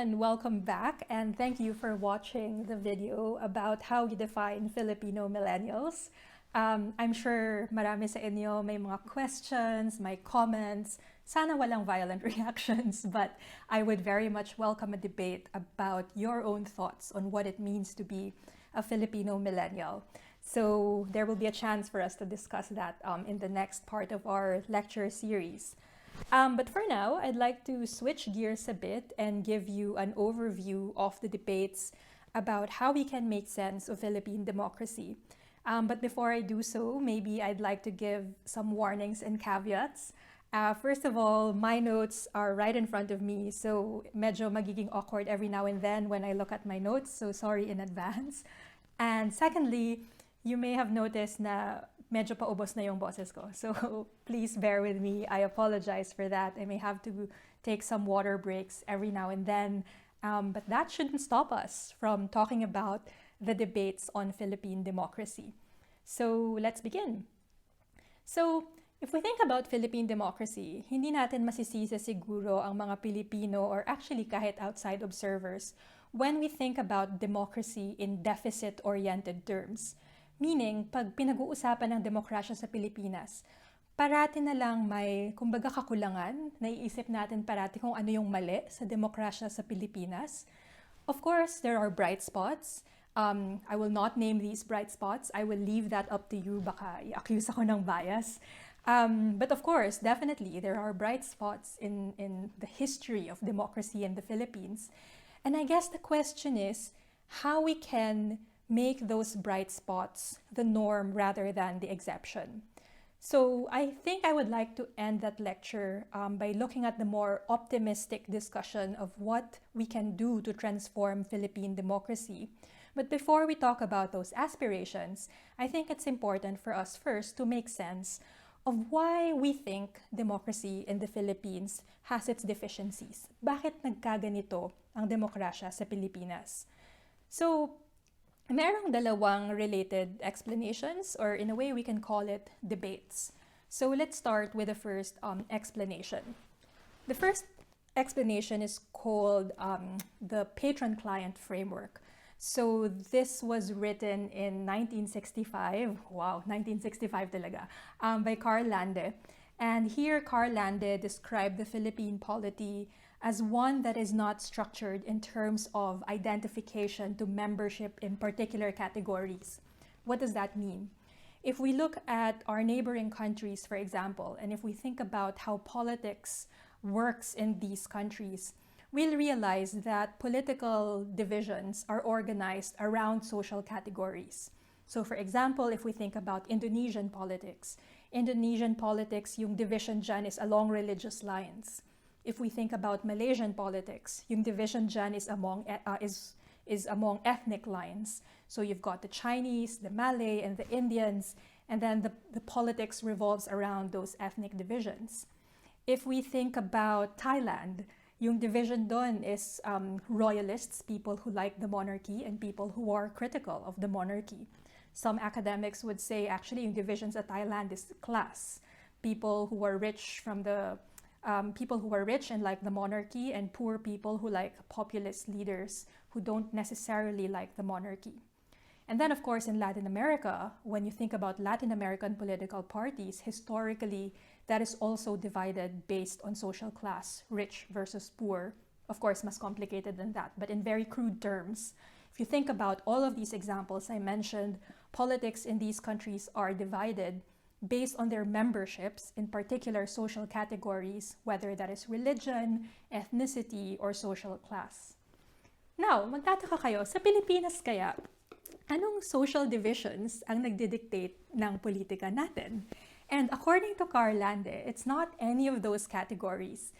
and welcome back, and thank you for watching the video about how we define Filipino millennials. I'm sure marami sa inyo may mga questions, may comments, sana walang violent reactions, but I would very much welcome a debate about your own thoughts on what it means to be a Filipino millennial. So there will be a chance for us to discuss that in the next part of our lecture series. But for now, I'd like to switch gears a bit and give you an overview of the debates about how we can make sense of Philippine democracy. But before I do so, maybe I'd like to give some warnings and caveats. First of all, my notes are right in front of me, so medyo magiging awkward every now and then when I look at my notes, so sorry in advance. And secondly, you may have noticed na medyo paubos na yung boses ko. So please bear with me. I apologize for that. I may have to take some water breaks every now and then. But that shouldn't stop us from talking about the debates on Philippine democracy. So let's begin. So if we think about Philippine democracy, hindi natin masisisi siguro ang mga Pilipino or actually kahit outside observers when we think about democracy in deficit-oriented terms. Meaning, pag pinag-uusapan ng demokrasya sa Pilipinas, parati na lang may, kumbaga, kakulangan. Naiisip natin parati kung ano yung mali sa demokrasya sa Pilipinas. Of course, there are bright spots. I will not name these bright spots. I will leave that up to you. Baka i-accuse ako ng bias. But of course, definitely, there are bright spots in the history of democracy in the Philippines. And I guess the question is how we can make those bright spots the norm rather than the exception. So I think I would like to end that lecture by looking at the more optimistic discussion of what we can do to transform Philippine democracy. But before we talk about those aspirations, I think it's important for us first to make sense of why we think democracy in the Philippines has its deficiencies. Bakit nagkaganito ang demokrasya sa Pilipinas? So, merong dalawang related explanations, or in a way we can call it debates. So let's start with the first explanation. The first explanation is called the patron-client framework. So this was written in 1965, wow, 1965 talaga, by Carl Lande. And here Carl Lande described the Philippine polity as one that is not structured in terms of identification to membership in particular categories. What does that mean? If we look at our neighboring countries, for example, and if we think about how politics works in these countries, we'll realize that political divisions are organized around social categories. So for example, if we think about Indonesian politics, yung division dyan is along religious lines. If we think about Malaysian politics, yung division dyan is among ethnic lines. So you've got the Chinese, the Malay, and the Indians, and then the politics revolves around those ethnic divisions. If we think about Thailand, yung division doon is royalists, people who like the monarchy, and people who are critical of the monarchy. Some academics would say actually yung division sa Thailand is class. People who are rich and like the monarchy, and poor people who like populist leaders who don't necessarily like the monarchy. And then, of course, in Latin America, when you think about Latin American political parties, historically, that is also divided based on social class, rich versus poor. Of course, much complicated than that, but in very crude terms. If you think about all of these examples I mentioned, politics in these countries are divided based on their memberships in particular social categories, whether that is religion, ethnicity, or social class. Now, magtataka kayo, sa Pilipinas kaya, anong social divisions ang nagdidictate ng politika natin? And according to Carl Lande, it's not any of those categories.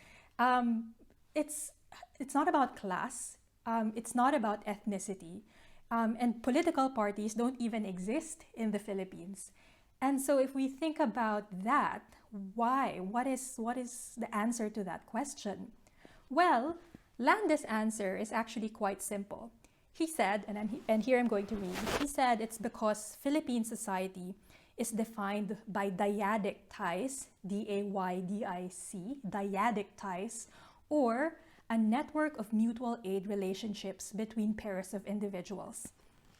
It's not about class, it's not about ethnicity, and political parties don't even exist in the Philippines. And so if we think about that, why? What is the answer to that question? Well, Lande's answer is actually quite simple. He said, and here I'm going to read, he said it's because Philippine society is defined by dyadic ties, D-A-Y-D-I-C, dyadic ties, or a network of mutual aid relationships between pairs of individuals.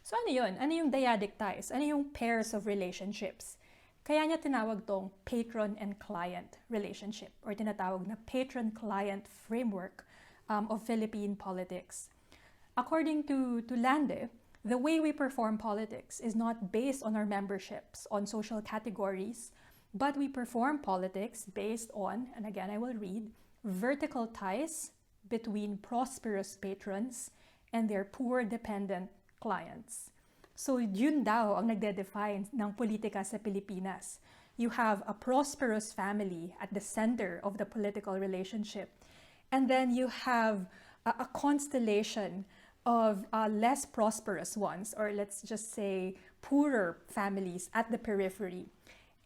So ano yun? Ano yung dyadic ties? Ano yung pairs of relationships? Kaya niya tinawag tong patron and client relationship or tinatawag na patron-client framework of Philippine politics. According to Lande, the way we perform politics is not based on our memberships on social categories, but we perform politics based on, and again I will read, vertical ties between prosperous patrons and their poor dependent clients. So yun daw ang nagde-define ng politika sa Pilipinas. You have a prosperous family at the center of the political relationship. And then you have a constellation of less prosperous ones, or let's just say poorer families at the periphery.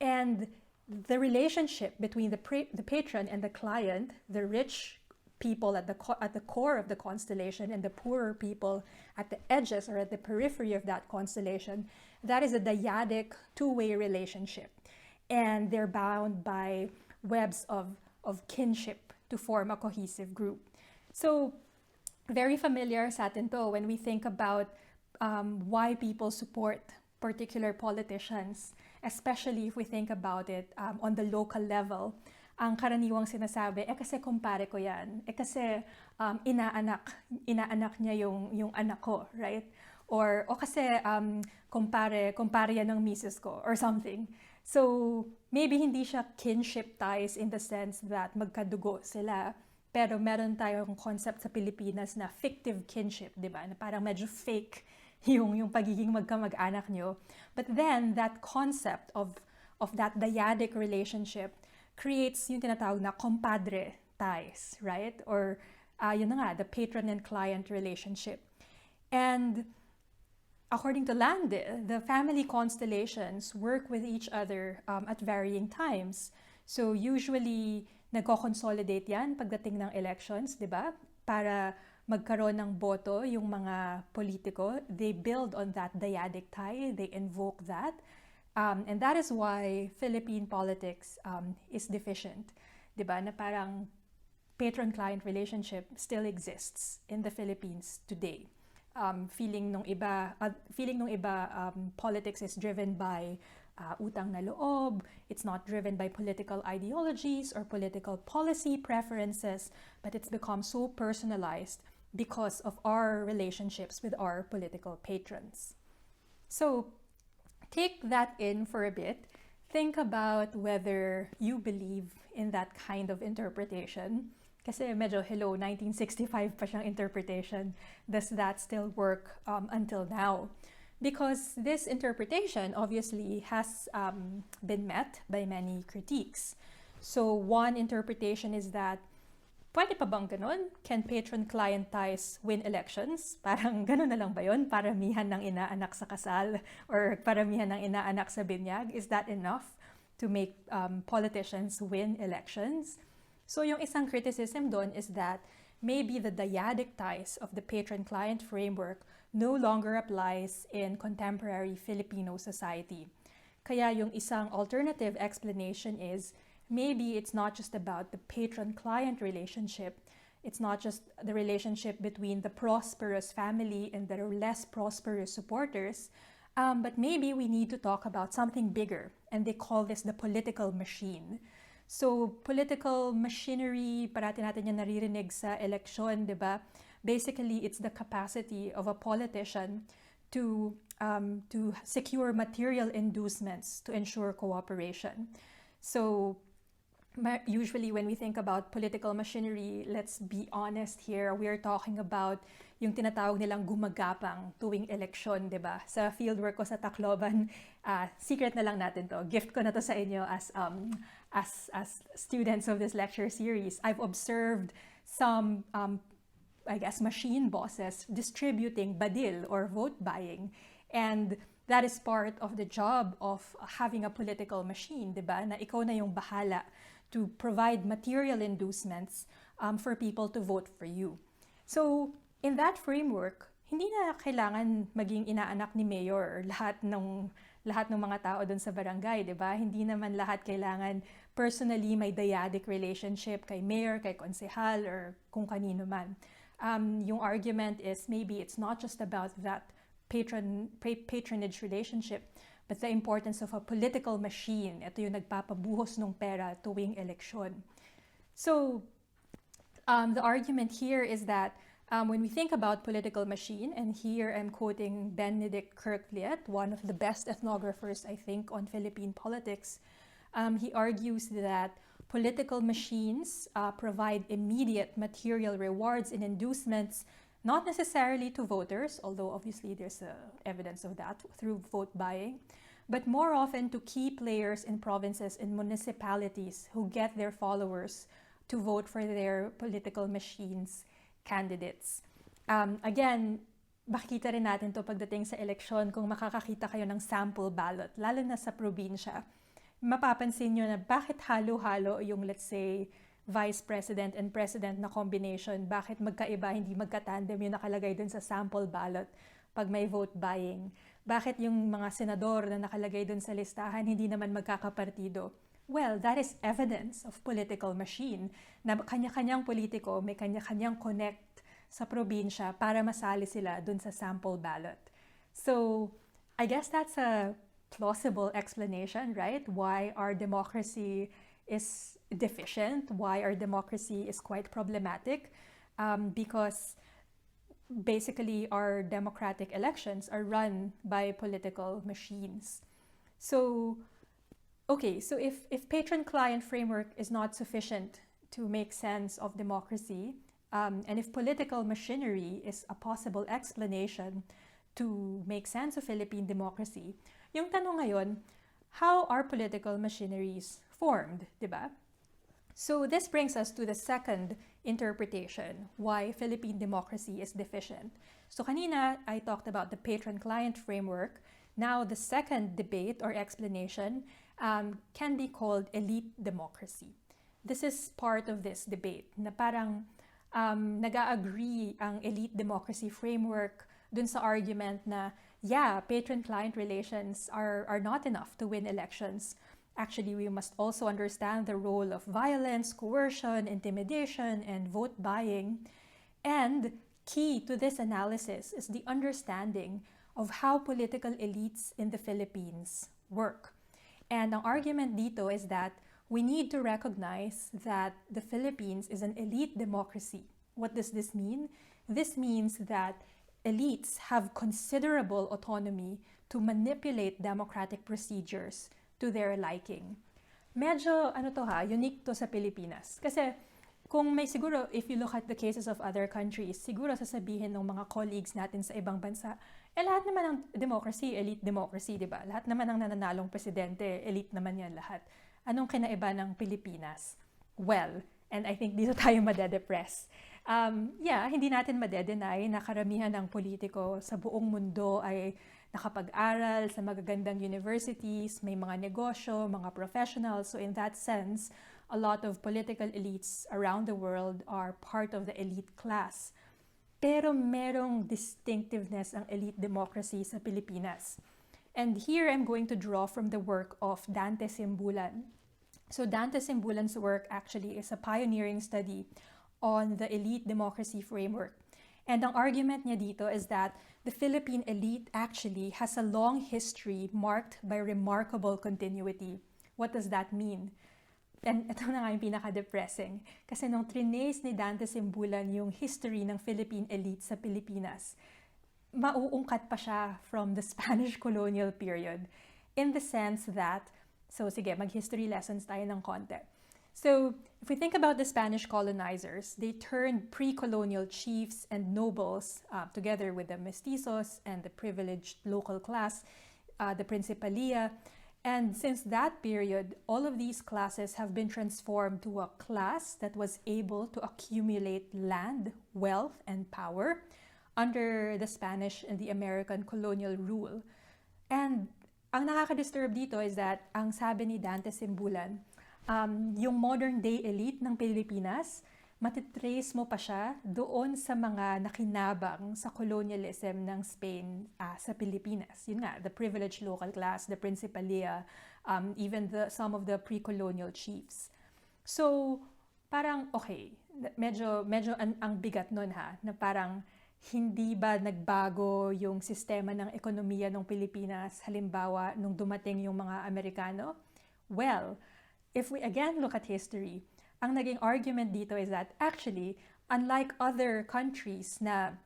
And the relationship between the patron and the client, the rich people at the core of the constellation and the poorer people at the edges or at the periphery of that constellation, that is a dyadic two-way relationship. And they're bound by webs of kinship to form a cohesive group. So very familiar sa atin to when we think about why people support particular politicians, especially if we think about it on the local level. Ang karaniwang sinasabi, kasi kumpare ko yan. Kasi inaanak niya yung anak ko, right? O kasi kumpare yan ng misis ko, or something. So, maybe hindi siya kinship ties in the sense that magkadugo sila. Pero meron tayong concept sa Pilipinas na fictive kinship, di ba? Na parang medyo fake yung pagiging magkamag-anak nyo. But then, that concept of that dyadic relationship creates yung tinatawag na compadre ties, right? Or yun na nga, the patron and client relationship. And according to Lande, the family constellations work with each other at varying times. So usually, nagko-consolidate yan pagdating ng elections, di ba? Para magkaroon ng boto yung mga politiko. They build on that dyadic tie, they invoke that. And that is why Philippine politics is deficient. Diba? Na parang patron-client relationship still exists in the Philippines today. Feeling nung iba, politics is driven by utang na loob. It's not driven by political ideologies or political policy preferences, but it's become so personalized because of our relationships with our political patrons. So, take that in for a bit. Think about whether you believe in that kind of interpretation. Kasi medyo, 1965 pa siyang interpretation. Does that still work until now? Because this interpretation obviously has been met by many critiques. So one interpretation is that pwede pa bang ganun? Can patron-client ties win elections? Parang ganun na lang ba yun? Paramihan ng inaanak sa kasal or paramihan ng inaanak sa binyag? Is that enough to make politicians win elections? So yung isang criticism doon is that maybe the dyadic ties of the patron-client framework no longer applies in contemporary Filipino society. Kaya yung isang alternative explanation is maybe it's not just about the patron-client relationship. It's not just the relationship between the prosperous family and the less prosperous supporters, but maybe we need to talk about something bigger, and they call this the political machine. So, political machinery, parati natin yan naririnig sa eleksyon, di ba? Basically, it's the capacity of a politician to secure material inducements to ensure cooperation. So, usually when we think about political machinery, let's be honest here, we're talking about yung tinatawag nilang gumagapang tuwing eleksyon, di ba? Sa fieldwork ko sa Tacloban, secret na lang natin to. Gift ko na to sa inyo as students of this lecture series. I've observed some, machine bosses distributing badil or vote buying. And that is part of the job of having a political machine, di ba? Na ikaw na yung bahala to provide material inducements for people to vote for you. So, in that framework, hindi na kailangan maging inaanak ni mayor or lahat ng mga tao doon sa barangay, 'di ba? Hindi naman lahat kailangan personally may dyadic relationship kay mayor, kay konsehal, or kung kanino man. Yung argument is maybe it's not just about that patronage relationship, but the importance of a political machine. Ito yung nagpapabuhos ng pera tuwing eleksyon. So, the argument here is that when we think about political machine, and here I'm quoting Benedict Kirkliet, one of the best ethnographers, I think, on Philippine politics, he argues that political machines provide immediate material rewards and inducements, not necessarily to voters, although obviously there's evidence of that through vote buying, but more often to key players in provinces and municipalities who get their followers to vote for their political machines candidates. Again, makikita rin natin to pagdating sa eleksyon kung makakakita kayo ng sample ballot, lalo na sa probinsya. Mapapansin nyo na bakit halo-halo yung, let's say, vice president and president na combination, bakit magkaiba, hindi magkatandem yung nakalagay dun sa sample ballot pag may vote buying. Bakit yung mga senador na nakalagay dun sa listahan hindi naman magkakapartido? Well, that is evidence of political machine na kanya-kanyang politiko may kanya-kanyang connect sa probinsya para masali sila dun sa sample ballot. So, I guess that's a plausible explanation, right? Why our democracy is deficient, why our democracy is quite problematic, because basically our democratic elections are run by political machines. So, okay, so if patron-client framework is not sufficient to make sense of democracy, and if political machinery is a possible explanation to make sense of Philippine democracy, yung tanong ngayon, how are political machineries formed, diba? So this brings us to the second interpretation, why Philippine democracy is deficient. So kanina, I talked about the patron-client framework. Now, the second debate or explanation can be called elite democracy. This is part of this debate na parang nag-agree ang elite democracy framework dun sa argument na, yeah, patron-client relations are not enough to win elections. Actually, we must also understand the role of violence, coercion, intimidation, and vote buying. And key to this analysis is the understanding of how political elites in the Philippines work. And ang argument dito is that we need to recognize that the Philippines is an elite democracy. What does this mean? This means that elites have considerable autonomy to manipulate democratic procedures to their liking. Medyo, unique to sa Pilipinas. Kasi kung may siguro, if you look at the cases of other countries, siguro sasabihin ng mga colleagues natin sa ibang bansa, lahat naman ng democracy, elite democracy, di ba? Lahat naman ng nananalong presidente, elite naman yan lahat. Anong kinaiba ng Pilipinas? Well, and I think dito tayo madedepress. Hindi natin madedenay na karamihan ng politiko sa buong mundo ay nakapag-aral sa magagandang universities, may mga negosyo, mga professionals. So in that sense, a lot of political elites around the world are part of the elite class. Pero merong distinctiveness ang elite democracy sa Pilipinas. And here I'm going to draw from the work of Dante Simbulan. So Dante Simbulan's work actually is a pioneering study on the elite democracy framework. And ang argument niya dito is that the Philippine elite actually has a long history marked by remarkable continuity. What does that mean? And ito na nga yung pinaka-depressing. Kasi nung trinace ni Dante Simbulan yung history ng Philippine elite sa Pilipinas, mauungkat pa siya from the Spanish colonial period in the sense that, so sige, mag-history lessons tayo ng konti. So, if we think about the Spanish colonizers, they turned pre-colonial chiefs and nobles together with the mestizos and the privileged local class, the Principalia. And since that period, all of these classes have been transformed to a class that was able to accumulate land, wealth, and power under the Spanish and the American colonial rule. And ang nakaka-disturb dito is that, ang sabi ni Dante Simbulan, yung modern day elite ng Pilipinas, matitrace mo pa siya doon sa mga nakinabang sa colonialism ng Spain sa Pilipinas. Yun nga, the privileged local class, the Principalia, even some of the pre-colonial chiefs. So, parang okay, medyo ang bigat nun na parang hindi ba nagbago yung sistema ng ekonomiya ng Pilipinas, halimbawa, nung dumating yung mga Amerikano? Well, if we again look at history, ang naging argument dito is that actually, unlike other countries na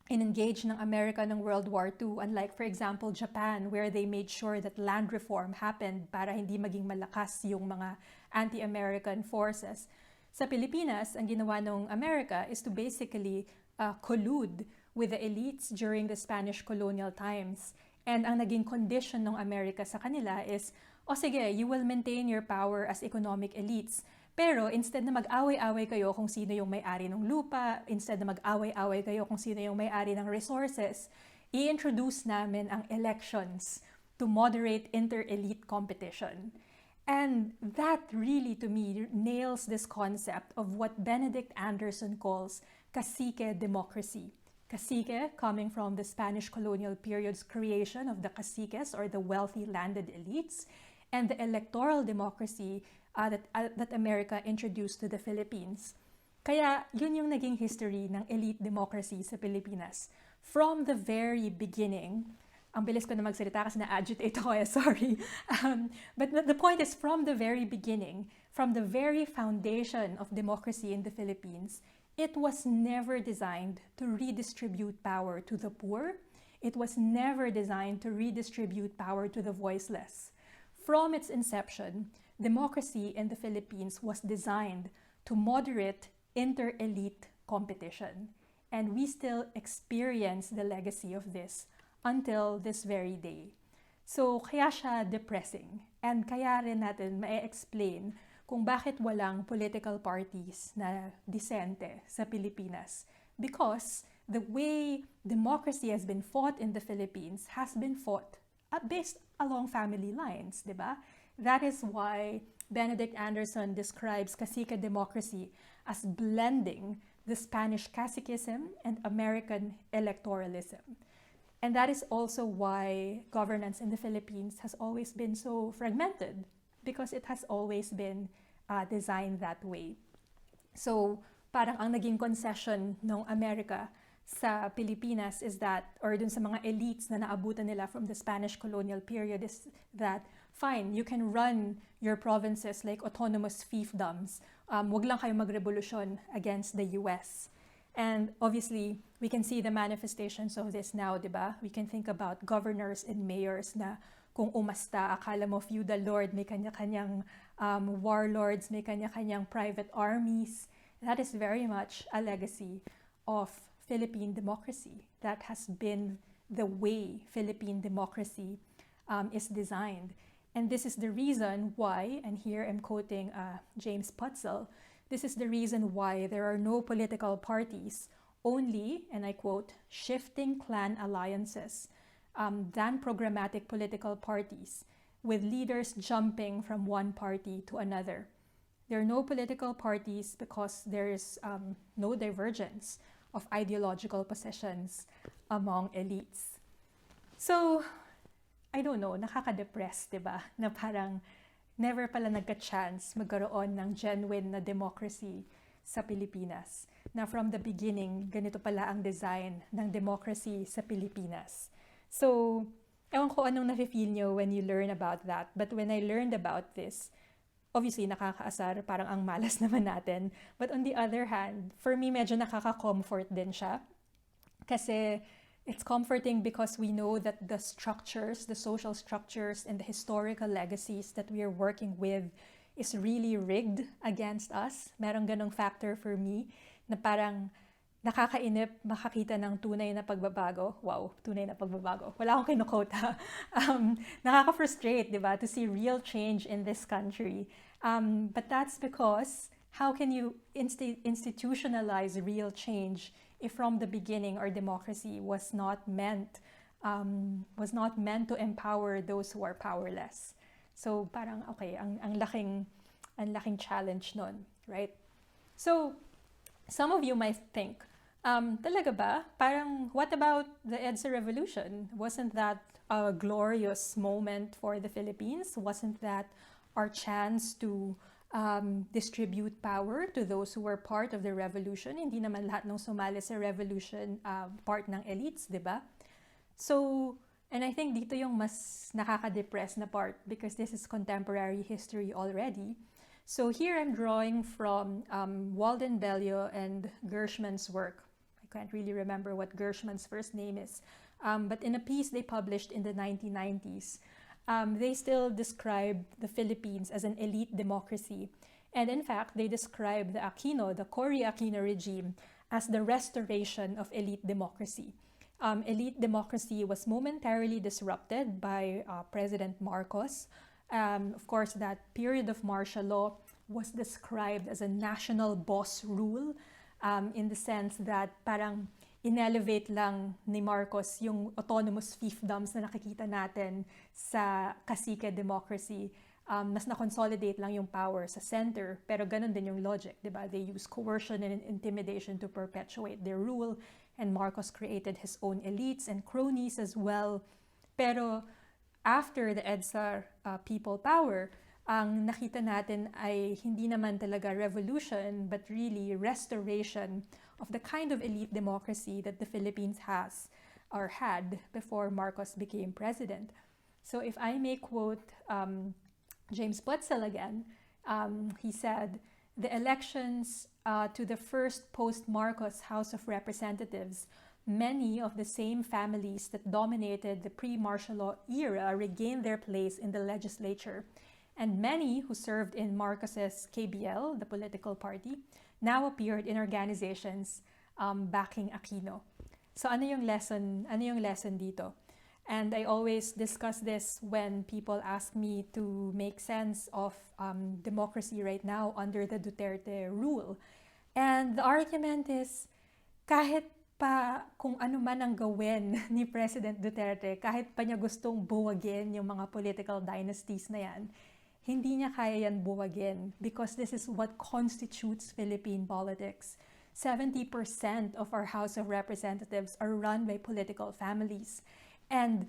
in-engage ng Amerika ng World War II, unlike for example Japan, where they made sure that land reform happened para hindi maging malakas yung mga anti-American forces. Sa Pilipinas, ang ginawa ng Amerika is to basically collude with the elites during the Spanish colonial times. And ang naging condition ng Amerika sa kanila is, sige, you will maintain your power as economic elites. Pero instead na mag-away-away kayo kung sino yung may-ari ng lupa, instead na mag-away-away kayo kung sino yung may-ari ng resources, i-introduce namin ang elections to moderate inter-elite competition. And that really, to me, nails this concept of what Benedict Anderson calls cacique democracy. Cacique coming from the Spanish colonial period's creation of the caciques or the wealthy landed elites, and the electoral democracy that America introduced to the Philippines. Kaya yun yung naging history ng elite democracy sa Pilipinas. From the very beginning, ang bilis ko na magsalita kasi na-agitate ako sorry. But the point is, from the very beginning, from the very foundation of democracy in the Philippines, it was never designed to redistribute power to the poor. It was never designed to redistribute power to the voiceless. From its inception, democracy in the Philippines was designed to moderate inter-elite competition. And we still experience the legacy of this until this very day. So, kaya siya depressing. And kaya rin natin ma-explain kung bakit walang political parties na disente sa Pilipinas. Because the way democracy has been fought in the Philippines has been fought based along family lines, di ba? That is why Benedict Anderson describes cacique democracy as blending the Spanish caciquism and American electoralism. And that is also why governance in the Philippines has always been so fragmented, because it has always been designed that way. So, parang ang naging concession ng Amerika sa Pilipinas is that, or dun sa mga elites na naabutan nila from the Spanish colonial period, is that, fine, you can run your provinces like autonomous fiefdoms. Wag lang kayo magrevolusyon against the US. And obviously, we can see the manifestations of this now, di ba? We can think about governors and mayors na kung umasta, akala mo feudal lord, may kanya-kanyang warlords, may kanya-kanyang private armies. That is very much a legacy of Philippine democracy. That has been the way Philippine democracy is designed. And this is the reason why, and here I'm quoting James Putzel, this is the reason why there are no political parties, only, and I quote, shifting clan alliances than programmatic political parties, with leaders jumping from one party to another. There are no political parties because there is no divergence of ideological positions among elites. So, I don't know, nakaka-depress, diba? Na parang never pala nagka-chance magkaroon ng genuine na democracy sa Pilipinas. Na from the beginning, ganito pala ang design ng democracy sa Pilipinas. So, ewan ko anong nafe-feel nyo when you learn about that. But when I learned about this, obviously, nakakaasar, parang ang malas naman natin. But on the other hand, for me, medyo nakaka-comfort din siya. Kasi it's comforting because we know that the structures, the social structures, and the historical legacies that we are working with is really rigged against us. Merong ganong factor for me na parang nakakainip makakita ng tunay na pagbabago. Wow, tunay na pagbabago. Wala akong kinukota. Nakaka-frustrate, di ba, to see real change in this country. But that's because how can you institutionalize real change if from the beginning our democracy was not meant to empower those who are powerless? So parang okay, ang laking challenge nun, right? So some of you might think, talaga ba? Parang, what about the EDSA revolution? Wasn't that a glorious moment for the Philippines? Wasn't that our chance to distribute power to those who were part of the revolution? Hindi naman lahat ng sumali sa revolution part ng elites, di ba? So, and I think dito yung mas nakaka-depress na part because this is contemporary history already. So here I'm drawing from Walden Bello and Gershman's work. I can't really remember what Gershman's first name is. But in a piece they published in the 1990s, they still describe the Philippines as an elite democracy. And in fact, they describe the Cory Aquino regime, as the restoration of elite democracy. Elite democracy was momentarily disrupted by President Marcos. Of course, that period of martial law was described as a national boss rule, in the sense that parang inelevate lang ni Marcos yung autonomous fiefdoms na nakikita natin sa cacique democracy. Mas na-consolidate lang yung power sa center, pero ganun din yung logic, di ba? They use coercion and intimidation to perpetuate their rule, and Marcos created his own elites and cronies as well. Pero after the EDSA people power, ang nakita natin ay hindi naman talaga revolution, but really restoration of the kind of elite democracy that the Philippines has or had before Marcos became president. So if I may quote James Pletzel again, he said, the elections to the first post-Marcos House of Representatives, many of the same families that dominated the pre-martial law era regained their place in the legislature. And many who served in Marcos's KBL, the political party, now appeared in organizations backing Aquino. So ano yung lesson dito? And I always discuss this when people ask me to make sense of democracy right now under the Duterte rule. And the argument is, kahit pa kung ano man ang gawin ni President Duterte, kahit pa niya gustong buwagin yung mga political dynasties na yan, hindi niya kaya yan buwagin because this is what constitutes Philippine politics. 70% of our House of Representatives are run by political families. And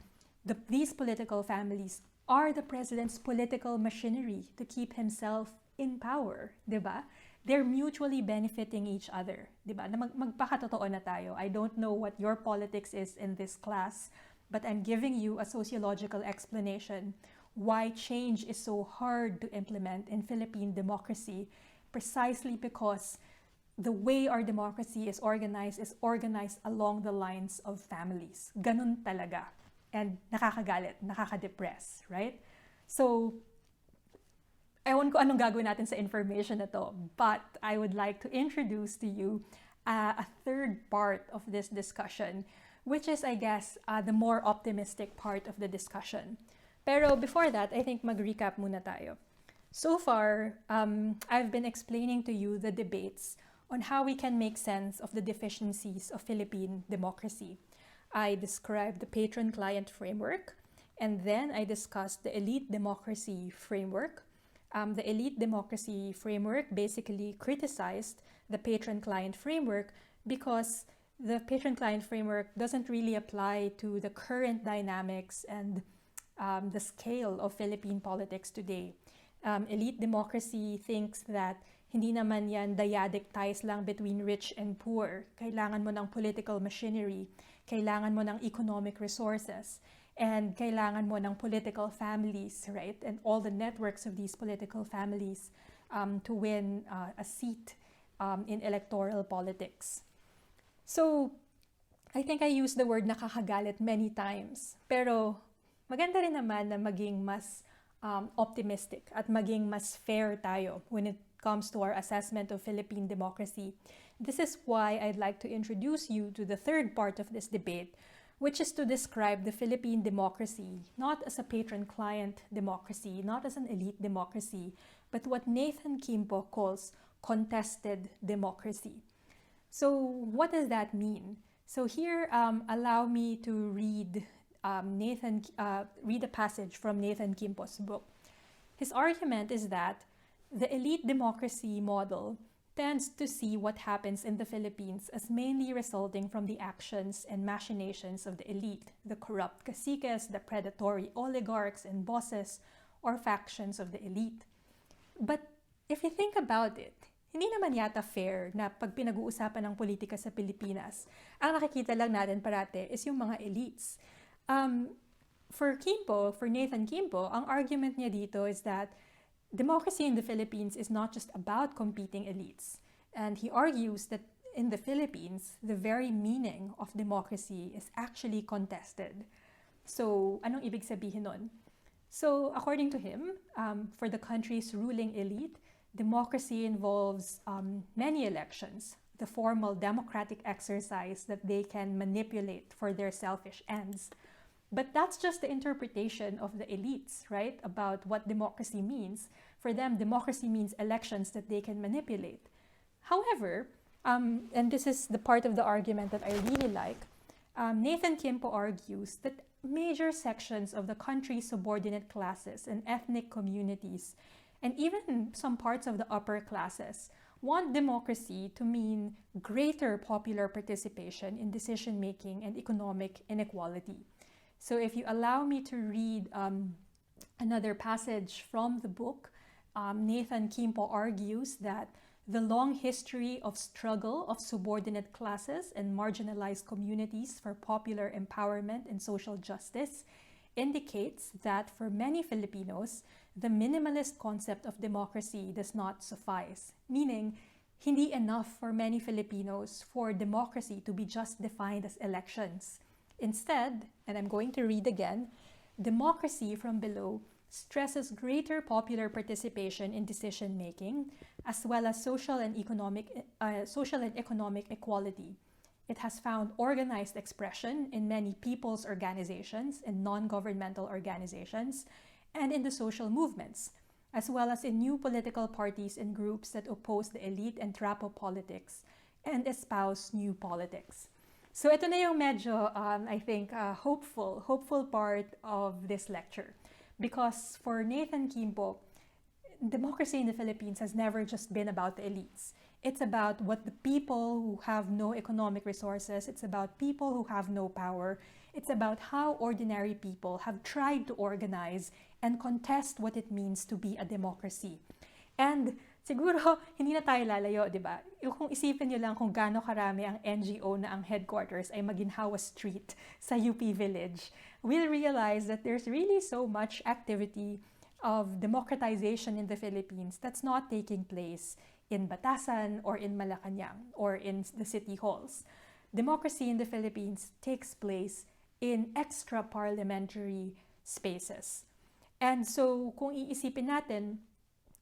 these political families are the president's political machinery to keep himself in power, di ba? They're mutually benefiting each other, di ba? Magpakatotoo na tayo. I don't know what your politics is in this class, but I'm giving you a sociological explanation why change is so hard to implement in Philippine democracy, precisely because the way our democracy is organized along the lines of families. Ganun talaga. And nakakagalit, nakakadepress, right? So, ewan ko anong gagawin natin sa information na to, but I would like to introduce to you a third part of this discussion, which is, I guess, the more optimistic part of the discussion. Pero before that, I think mag-recap muna tayo. So far, I've been explaining to you the debates on how we can make sense of the deficiencies of Philippine democracy. I described the patron-client framework, and then I discussed the elite democracy framework. The elite democracy framework basically criticized the patron-client framework because the patron-client framework doesn't really apply to the current dynamics and the scale of Philippine politics today. Elite democracy thinks that hindi naman yan dyadic ties lang between rich and poor. Kailangan mo ng political machinery, kailangan mo ng economic resources, and kailangan mo ng political families, right? And all the networks of these political families to win a seat in electoral politics. So, I think I used the word nakakagalit many times. Pero, maganda rin naman na maging mas optimistic at maging mas fair tayo when it comes to our assessment of Philippine democracy. This is why I'd like to introduce you to the third part of this debate, which is to describe the Philippine democracy not as a patron-client democracy, not as an elite democracy, but what Nathan Kimpo calls contested democracy. So what does that mean? So here, allow me to read read a passage from Nathan Kimpo's book. His argument is that the elite democracy model tends to see what happens in the Philippines as mainly resulting from the actions and machinations of the elite, the corrupt caciques, the predatory oligarchs and bosses or factions of the elite. But if you think about it, hindi naman yata fair na pag pinag-uusapan ng politika sa Pilipinas, ang nakikita lang natin parate is yung mga elites. For Nathan Kimpo, ang argument niya dito is that democracy in the Philippines is not just about competing elites. And he argues that in the Philippines, the very meaning of democracy is actually contested. So, anong ibig sabihin nun? So, according to him, for the country's ruling elite, democracy involves many elections, the formal democratic exercise that they can manipulate for their selfish ends. But that's just the interpretation of the elites, right? About what democracy means. For them, democracy means elections that they can manipulate. However, and this is the part of the argument that I really like, Nathan Kimpo argues that major sections of the country's subordinate classes and ethnic communities, and even some parts of the upper classes, want democracy to mean greater popular participation in decision-making and economic inequality. So if you allow me to read another passage from the book, Nathan Kimpo argues that the long history of struggle of subordinate classes and marginalized communities for popular empowerment and social justice indicates that for many Filipinos, the minimalist concept of democracy does not suffice, meaning hindi enough for many Filipinos for democracy to be just defined as elections. Instead, and I'm going to read again, democracy from below stresses greater popular participation in decision-making, as well as social and economic equality. It has found organized expression in many people's organizations and non-governmental organizations, and in the social movements, as well as in new political parties and groups that oppose the elite and trapo politics and espouse new politics. So ito na yung medyo, I think, hopeful part of this lecture. Because for Nathan Kimpo, democracy in the Philippines has never just been about the elites. It's about what the people who have no economic resources, it's about people who have no power, it's about how ordinary people have tried to organize and contest what it means to be a democracy. And siguro, hindi na tayo lalayo, di ba? Kung isipin nyo lang kung gaano karami ang NGO na ang headquarters ay Maginhawa Street sa UP Village, we'll realize that there's really so much activity of democratization in the Philippines that's not taking place in Batasan or in Malacanang or in the city halls. Democracy in the Philippines takes place in extra-parliamentary spaces. And so, kung iisipin natin,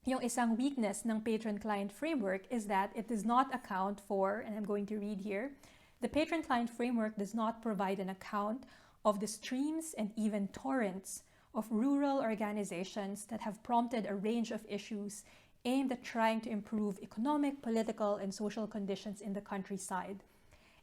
yung isang weakness ng patron-client framework is that it does not account for, and I'm going to read here, the patron-client framework does not provide an account of the streams and even torrents of rural organizations that have prompted a range of issues aimed at trying to improve economic, political, and social conditions in the countryside.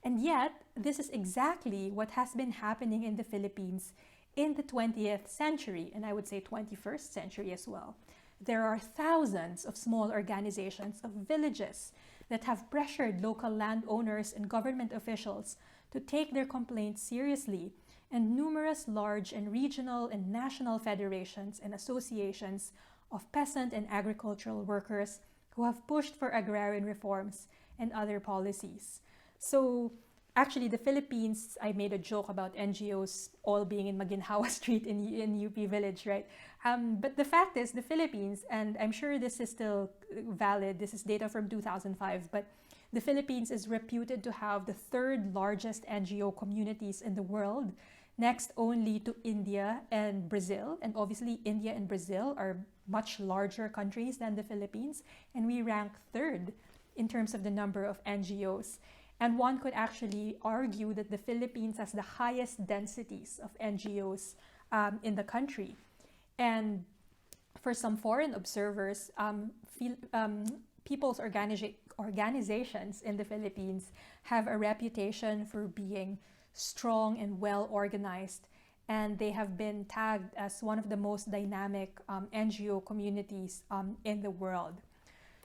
And yet, this is exactly what has been happening in the Philippines in the 20th century, and I would say 21st century as well. There are thousands of small organizations of villages that have pressured local landowners and government officials to take their complaints seriously, and numerous large and regional and national federations and associations of peasant and agricultural workers who have pushed for agrarian reforms and other policies. So, actually, the Philippines, I made a joke about NGOs all being in Maginhawa Street in UP Village, right? But the fact is, the Philippines, and I'm sure this is still valid, this is data from 2005, but the Philippines is reputed to have the third largest NGO communities in the world, next only to India and Brazil. And obviously, India and Brazil are much larger countries than the Philippines, and we rank third in terms of the number of NGOs. And one could actually argue that the Philippines has the highest densities of NGOs in the country. And for some foreign observers, people's organizations in the Philippines have a reputation for being strong and well organized, and they have been tagged as one of the most dynamic NGO communities in the world.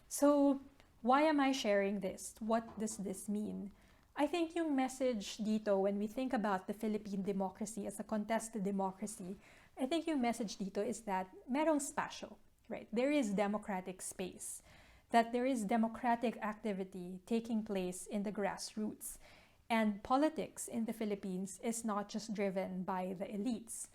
So Why am I sharing this? What does this mean? I think yung message dito, when we think about the Philippine democracy as a contested democracy, I think yung message dito is that merong spasyo, right? There is democratic space, that there is democratic activity taking place in the grassroots. And politics in the Philippines is not just driven by the elites.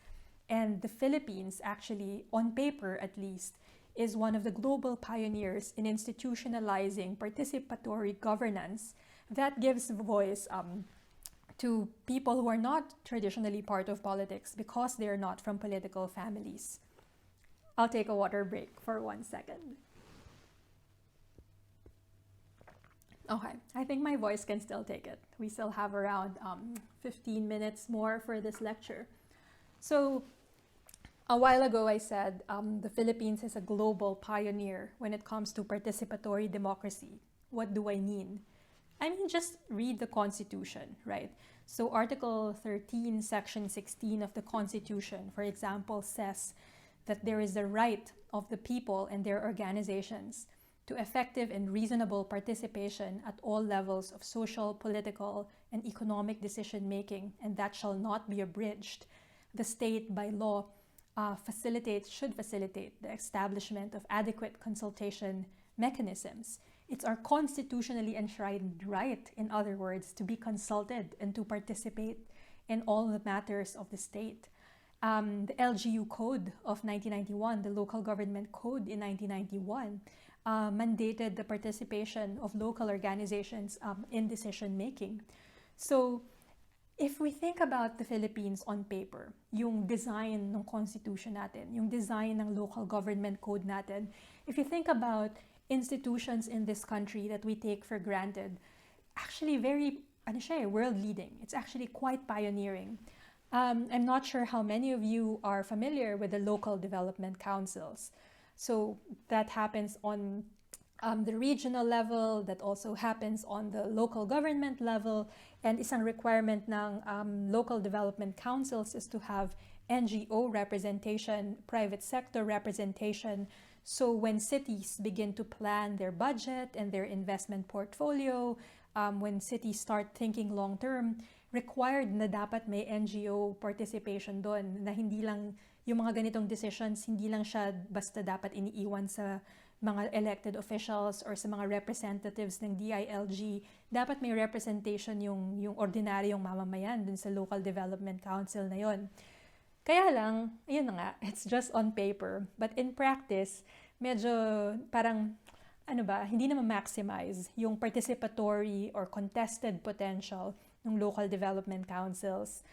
And the Philippines actually, on paper at least, is one of the global pioneers in institutionalizing participatory governance that gives voice to people who are not traditionally part of politics because they're not from political families. I'll take a water break for 1 second. Okay, I think my voice can still take it. We still have around 15 minutes more for this lecture. So a while ago I said the Philippines is a global pioneer when it comes to participatory democracy. What do I mean? I mean, just read the Constitution, right? So Article 13, Section 16 of the Constitution, for example, says that there is the right of the people and their organizations to effective and reasonable participation at all levels of social, political, and economic decision-making, and that shall not be abridged. The state, by law, should facilitate the establishment of adequate consultation mechanisms. It's our constitutionally enshrined right, in other words, to be consulted and to participate in all the matters of the state. The LGU Code of 1991, the Local Government Code in 1991, mandated the participation of local organizations in decision-making. So, if we think about the Philippines on paper, yung design ng Constitution natin, yung design ng Local Government Code natin, if you think about institutions in this country that we take for granted, actually very, world-leading. It's actually quite pioneering. I'm not sure how many of you are familiar with the local development councils. So that happens on the regional level, that also happens on the local government level, and isang requirement ng local development councils is to have NGO representation, private sector representation. So when cities begin to plan their budget and their investment portfolio, when cities start thinking long-term, required na dapat may NGO participation doon, na hindi lang yung mga ganitong decisions, hindi lang siya basta dapat iniiwan sa mga elected officials or sa mga representatives ng DILG. Dapat may representation yung ordinaryong mamamayan dun sa local development council na yon. Kaya lang, yun na nga, it's just on paper. But in practice, medyo parang, hindi na ma-maximize yung participatory or contested potential ng local development councils.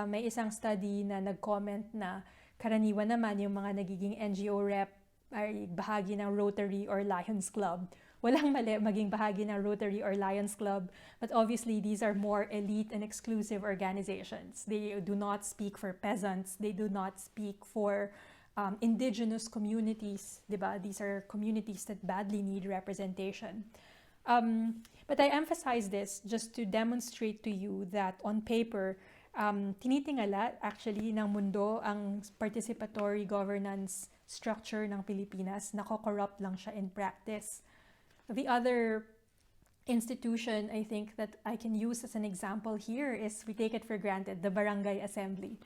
May isang study na nag-comment na karaniwan naman yung mga nagiging NGO rep ay bahagi ng Rotary or Lions Club. Walang mali maging bahagi ng Rotary or Lions Club, but obviously these are more elite and exclusive organizations. They do not speak for peasants. They do not speak for indigenous communities, diba? These are communities that badly need representation. But I emphasize this just to demonstrate to you that on paper, tinitingala actually ng mundo ang participatory governance structure ng Pilipinas. Nako-corrupt lang siya in practice. The other institution I think that I can use as an example here is, we take it for granted, the Barangay Assembly.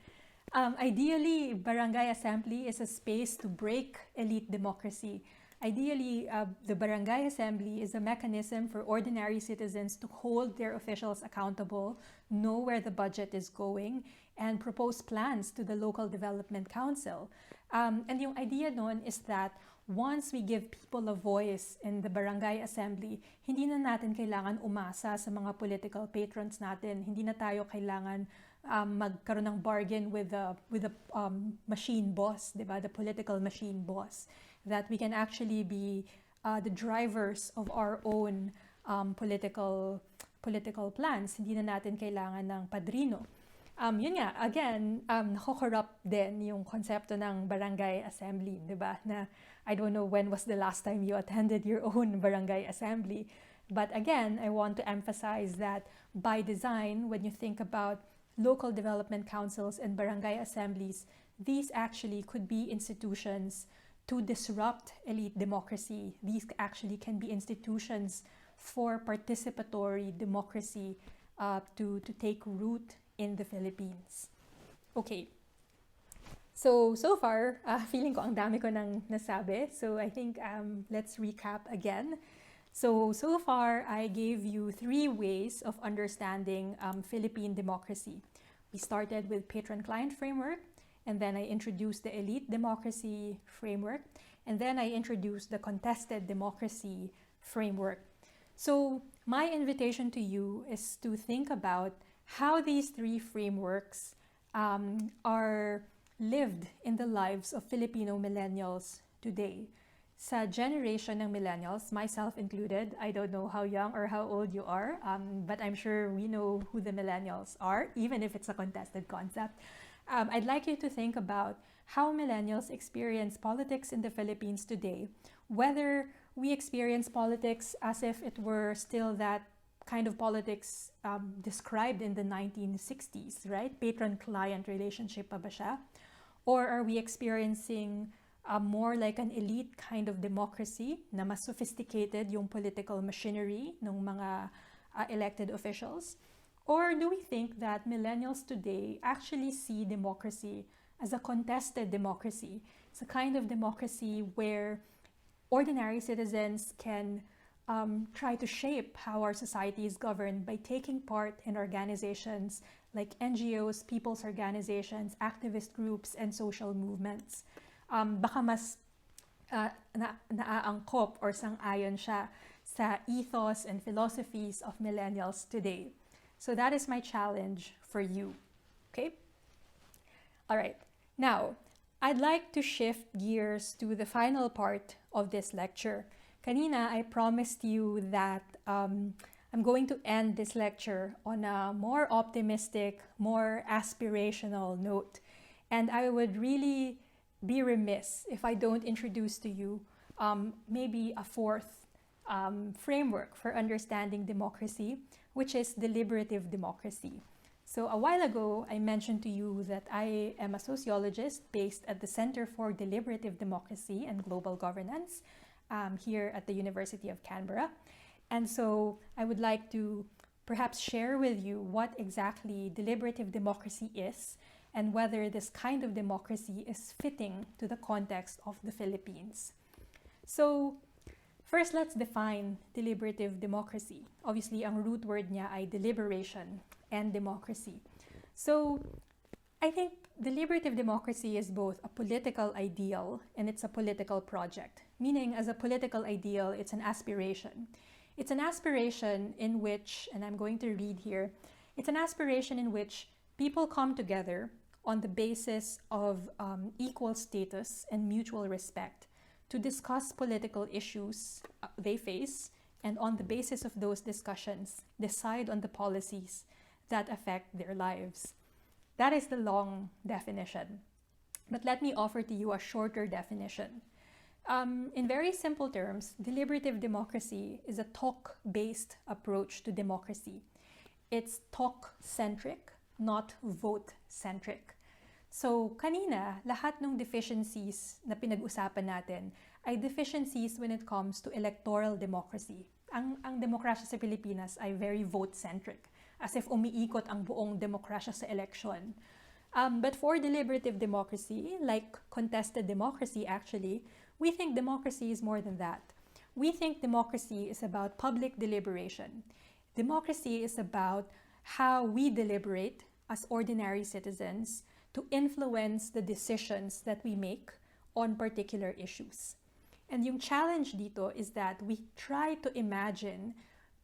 Ideally, Barangay Assembly is a space to break elite democracy. Ideally, the Barangay Assembly is a mechanism for ordinary citizens to hold their officials accountable, know where the budget is going, and propose plans to the local development council. And yung idea nun is that once we give people a voice in the Barangay Assembly, hindi na natin kailangan umasa sa mga political patrons natin. Hindi na tayo kailangan magkaroon ng bargain with the machine boss, diba? The political machine boss. That we can actually be the drivers of our own political plans. Hindi na natin kailangan ng padrino. Yun nga, again, nako-corrupt din yung konsepto ng Barangay Assembly, di ba? Na I don't know when was the last time you attended your own Barangay Assembly. But again, I want to emphasize that by design, when you think about local development councils and barangay assemblies, these actually could be institutions to disrupt elite democracy. These actually can be institutions for participatory democracy to take root in the Philippines. Okay. So far, feeling ko ang dami ko nang nasabi. So I think let's recap again. So far, I gave you 3 ways of understanding Philippine democracy. We started with patron-client framework, and then I introduced the elite democracy framework, and then I introduced the contested democracy framework. So my invitation to you is to think about how these 3 frameworks are lived in the lives of Filipino millennials today. Sa generation ng millennials, myself included, I don't know how young or how old you are, but I'm sure we know who the millennials are, even if it's a contested concept. I'd like you to think about how millennials experience politics in the Philippines today, whether we experience politics as if it were still that kind of politics described in the 1960s, right? Patron-client relationship pa ba siya? Or are we experiencing more like an elite kind of democracy na mas sophisticated yung political machinery ng mga elected officials? Or do we think that millennials today actually see democracy as a contested democracy? It's a kind of democracy where ordinary citizens can try to shape how our society is governed by taking part in organizations like NGOs, people's organizations, activist groups, and social movements. Baka mas naaangkop or sang-ayon siya sa ethos and philosophies of millennials today. So that is my challenge for you, okay? All right, now, I'd like to shift gears to the final part of this lecture. Kanina, I promised you that I'm going to end this lecture on a more optimistic, more aspirational note. And I would really be remiss if I don't introduce to you maybe a 4th framework for understanding democracy, which is deliberative democracy. So a while ago, I mentioned to you that I am a sociologist based at the Center for Deliberative Democracy and Global Governance here at the University of Canberra. And so I would like to perhaps share with you what exactly deliberative democracy is and whether this kind of democracy is fitting to the context of the Philippines. So first, let's define deliberative democracy. Obviously, ang root word niya ay deliberation and democracy. So I think deliberative democracy is both a political ideal and it's a political project. Meaning, as a political ideal, it's an aspiration. It's an aspiration in which, and I'm going to read here, it's an aspiration in which people come together on the basis of equal status and mutual respect to discuss political issues they face, and on the basis of those discussions, decide on the policies that affect their lives. That is the long definition. But let me offer to you a shorter definition. In very simple terms, deliberative democracy is a talk-based approach to democracy. It's talk-centric, not vote-centric. So, kanina, lahat ng deficiencies na pinag-usapan natin ay deficiencies when it comes to electoral democracy. Ang demokrasya sa Pilipinas ay very vote-centric, as if umiikot ang buong demokrasya sa election. But for deliberative democracy, like contested democracy actually, we think democracy is more than that. We think democracy is about public deliberation. Democracy is about how we deliberate as ordinary citizens to influence the decisions that we make on particular issues. And yung challenge dito is that we try to imagine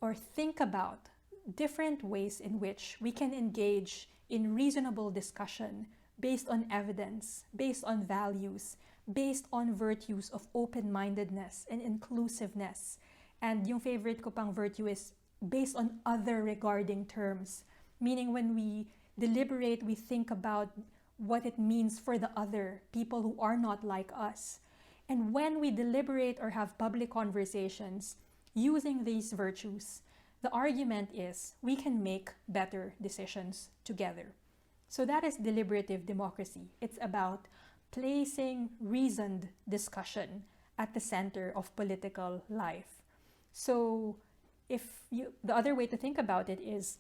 or think about different ways in which we can engage in reasonable discussion based on evidence, based on values, based on virtues of open-mindedness and inclusiveness. And yung favorite ko pang virtue is based on other regarding terms. Meaning when we deliberate, we think about what it means for the other, people who are not like us. And when we deliberate or have public conversations using these virtues, the argument is we can make better decisions together. So that is deliberative democracy. It's about placing reasoned discussion at the center of political life. So the other way to think about it is,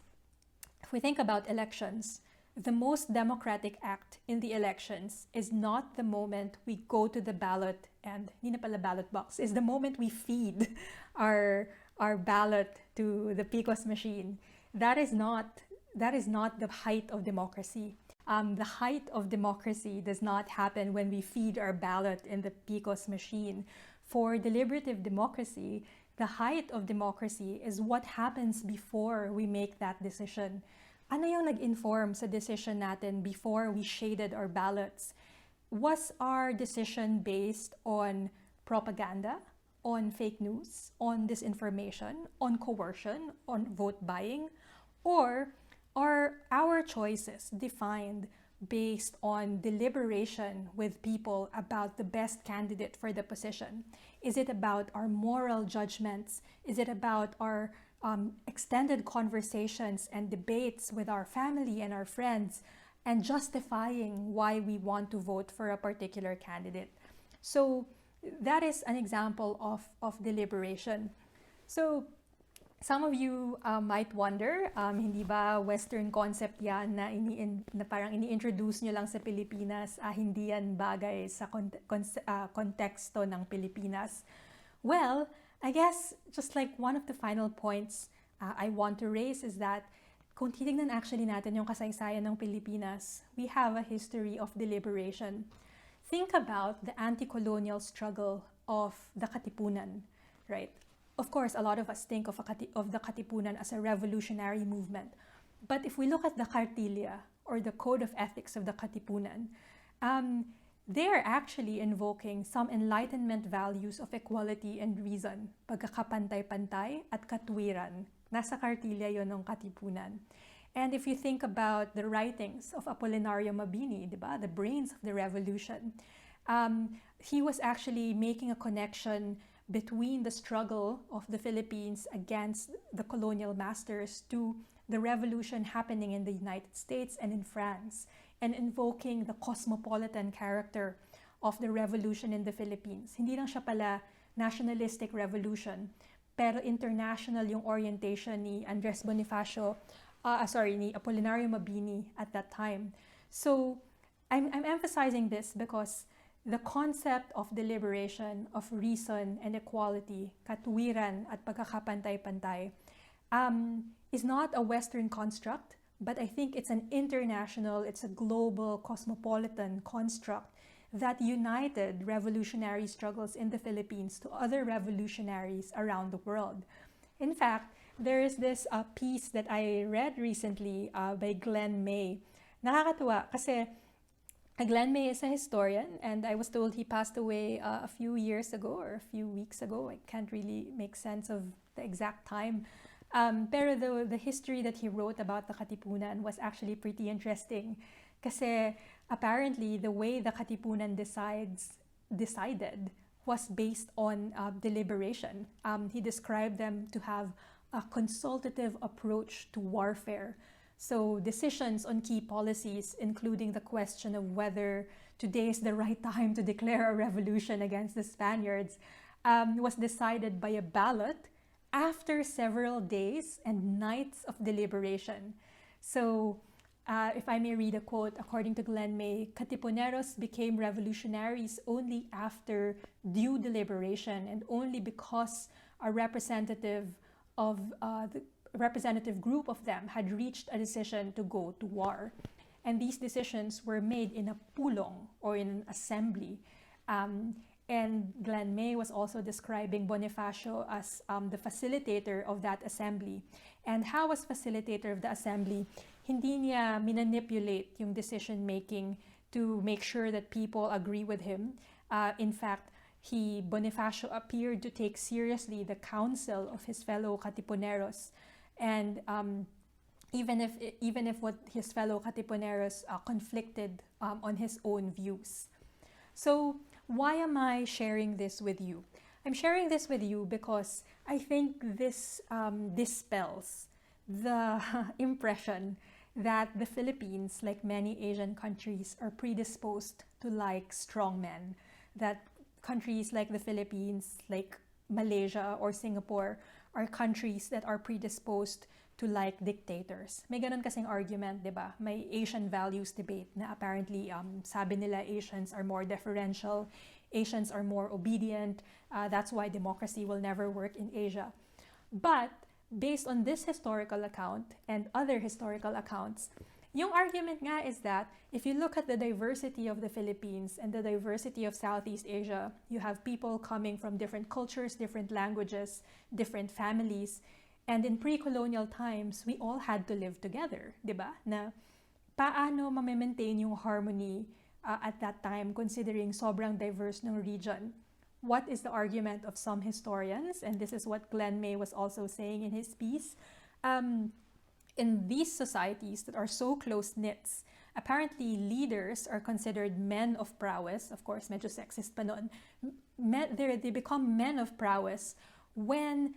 if we think about elections, the most democratic act in the elections is not the moment we go to the ballot and hindi na pala ballot box, is the moment we feed our ballot to the PCOS machine. That is not the height of democracy. The height of democracy does not happen when we feed our ballot in the PCOS machine. For deliberative democracy, the height of democracy is what happens before we make that decision. Ano yung nag-inform sa decision natin before we shaded our ballots? Was our decision based on propaganda, on fake news, on disinformation, on coercion, on vote buying? Or are our choices defined based on deliberation with people about the best candidate for the position? Is it about our moral judgments? Is it about our extended conversations and debates with our family and our friends, and justifying why we want to vote for a particular candidate? So that is an example of deliberation. So some of you might wonder, hindi ba Western concept yan na parang ini-introduce nyo lang sa Pilipinas, hindi yan bagay sa konteksto ng Pilipinas? Well, I guess just like one of the final points I want to raise is that kung titignan actually natin yung kasaysayan ng Pilipinas, we have a history of deliberation. Think about the anti-colonial struggle of the Katipunan, right? Of course, a lot of us think of the Katipunan as a revolutionary movement. But if we look at the Cartilla, or the code of ethics of the Katipunan, they are actually invoking some Enlightenment values of equality and reason, pagkakapantay-pantay at katwiran. Nasa Cartilla yon ng Katipunan. And if you think about the writings of Apolinario Mabini, diba, the brains of the revolution, he was actually making a connection between the struggle of the Philippines against the colonial masters to the revolution happening in the United States and in France, and invoking the cosmopolitan character of the revolution in the Philippines. Hindi lang siya pala nationalistic revolution, pero international yung orientation ni Andres Bonifacio, ni Apolinario Mabini at that time. So I'm emphasizing this because the concept of deliberation, of reason and equality, katwiran at pagkakapantay-pantay, is not a Western construct, but I think it's an international, it's a global, cosmopolitan construct that united revolutionary struggles in the Philippines to other revolutionaries around the world. In fact, there is this piece that I read recently by Glenn May. Nakakatuwa kasi Glenn May is a historian, and I was told he passed away a few years ago or a few weeks ago. I can't really make sense of the exact time. Pero the history that he wrote about the Katipunan was actually pretty interesting. Kasi apparently the way the Katipunan decided was based on deliberation. He described them to have a consultative approach to warfare. So decisions on key policies, including the question of whether today is the right time to declare a revolution against the Spaniards, was decided by a ballot after several days and nights of deliberation. So if I may read a quote, according to Glenn May, Katipuneros became revolutionaries only after due deliberation and only because a representative group of them had reached a decision to go to war. And these decisions were made in a pulong, or in an assembly. And Glenn May was also describing Bonifacio as the facilitator of that assembly. And how was facilitator of the assembly? Hindi niya minanipulate yung decision making to make sure that people agree with him. In fact, Bonifacio appeared to take seriously the counsel of his fellow Katipuneros. And even if what his fellow Katipuneros conflicted on his own views. So why am I sharing this with you? I'm sharing this with you because I think this dispels the impression that the Philippines, like many Asian countries, are predisposed to like strong men. That countries like the Philippines, like Malaysia or Singapore, are countries that are predisposed to like dictators. May ganun kasing argument, di ba? May Asian values debate na apparently sabi nila Asians are more deferential, Asians are more obedient, that's why democracy will never work in Asia. But based on this historical account and other historical accounts, yung argument nga is that if you look at the diversity of the Philippines and the diversity of Southeast Asia, you have people coming from different cultures, different languages, different families, and in pre-colonial times, we all had to live together, di ba? Na paano ma-maintain yung harmony at that time considering sobrang diverse ng region? What is the argument of some historians? And this is what Glenn May was also saying in his piece. In these societies that are so close-knit, apparently leaders are considered men of prowess. Of course, medyo sexist pa nun. They become men of prowess when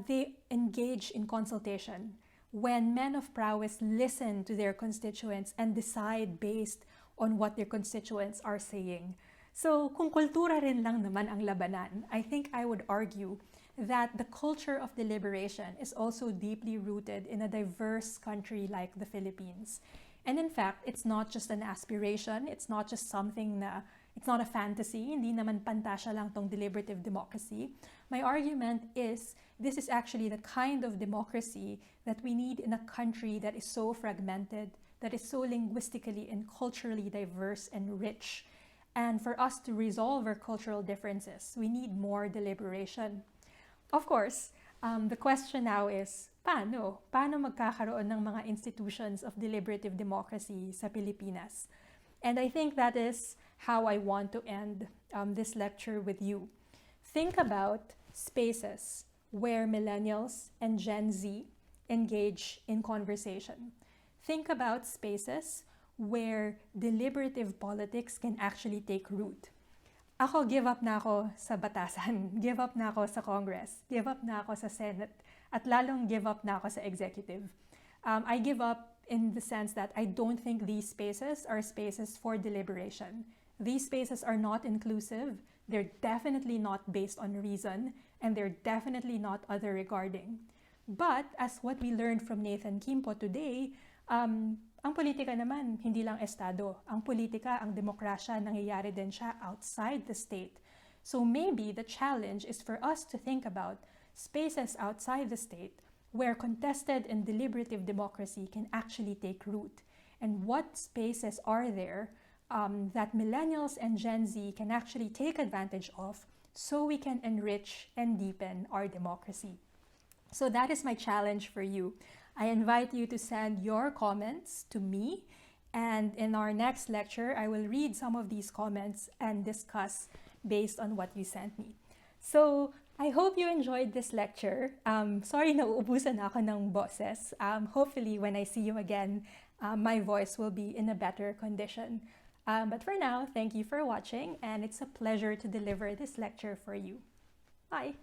they engage in consultation, when men of prowess listen to their constituents and decide based on what their constituents are saying. So, kung kultura rin lang naman ang labanan, I think I would argue that the culture of deliberation is also deeply rooted in a diverse country like the Philippines. And in fact, it's not just an aspiration, it's not just something na, it's not a fantasy, hindi naman pantasya lang tong deliberative democracy. My argument is, this is actually the kind of democracy that we need in a country that is so fragmented, that is so linguistically and culturally diverse and rich. And for us to resolve our cultural differences, we need more deliberation. Of course, the question now is, paano? Paano magkakaroon ng mga institutions of deliberative democracy sa Pilipinas? And I think that is how I want to end this lecture with you. Think about spaces where millennials and Gen Z engage in conversation. Think about spaces where deliberative politics can actually take root. Ako, give up na ako sa batasan, give up na ako sa Congress, give up na ako sa Senate, at lalong give up na ako sa executive. I give up in the sense that I don't think these spaces are spaces for deliberation. These spaces are not inclusive, they're definitely not based on reason, and they're definitely not other regarding. But as what we learned from Nathan Kimpo today, ang politika naman, hindi lang estado. Ang politika, ang demokrasya, nangyayari din siya outside the state. So maybe the challenge is for us to think about spaces outside the state where contested and deliberative democracy can actually take root. And what spaces are there that millennials and Gen Z can actually take advantage of so we can enrich and deepen our democracy. So that is my challenge for you. I invite you to send your comments to me, and in our next lecture, I will read some of these comments and discuss based on what you sent me. So, I hope you enjoyed this lecture. Sorry na uubusan ako ng boses. Hopefully, when I see you again, my voice will be in a better condition. But for now, thank you for watching, and it's a pleasure to deliver this lecture for you. Bye!